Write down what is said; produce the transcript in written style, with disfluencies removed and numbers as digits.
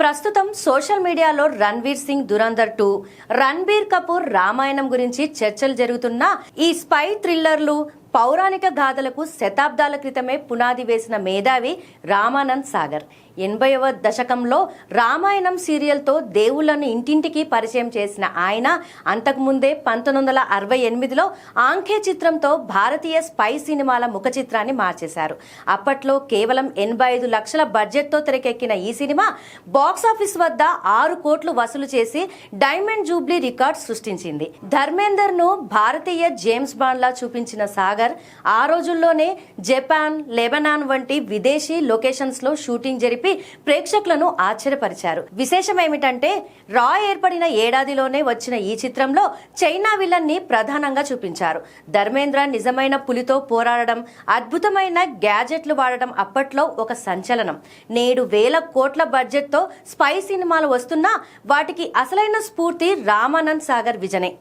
ప్రస్తుతం సోషల్ మీడియాలో రణ్వీర్ సింగ్ దురంధర్ 2, రణ్బీర్ కపూర్ రామాయణం గురించి చర్చలు జరుగుతున్నా ఈ స్పై థ్రిల్లర్లు పౌరాణిక గాథలకు శతాబ్దాల క్రితమే పునాది వేసిన మేధావి రామానంద్ సాగర్ 80వ దశకంలో రామాయణం సీరియల్తో దేవుళ్లను ఇంటింటికి పరిచయం చేసిన ఆయన అంతకుముందే 1968లో ఆంఖే చిత్రంతో భారతీయ స్పై సినిమాల ముఖ చిత్రాన్ని మార్చేశారు. అప్పట్లో కేవలం 85 లక్షల బడ్జెట్తో తెరకెక్కిన ఈ సినిమా బాక్సాఫీస్ వద్ద 6 కోట్లు వసూలు చేసి డైమండ్ జూబ్లీ రికార్డ్ సృష్టించింది. ధర్మేందర్ ను భారతీయ జేమ్స్ బాండ్ లా చూపించిన సాగర్ ఆ రోజుల్లోనే జపాన్, లెబనాన్ వంటి విదేశీ లొకేషన్స్ లో షూటింగ్ జరిపి ప్రేక్షకులను ఆశ్చర్యపరిచారు. విశేషం ఏమిటంటే రా ఏర్పడిన ఏడాదిలోనే వచ్చిన ఈ చిత్రంలో చైనా విలన్ ని ప్రధానంగా చూపించారు. ధర్మేంద్ర నిజమైన పులితో పోరాడడం, అద్భుతమైన గ్యాజెట్లు వాడడం అప్పట్లో ఒక సంచలనం. నేడు వేల కోట్ల బడ్జెట్ తో స్పై సినిమాలు వస్తున్నా వాటికి అసలైన స్ఫూర్తి రామానంద్ సాగర్ విజనే.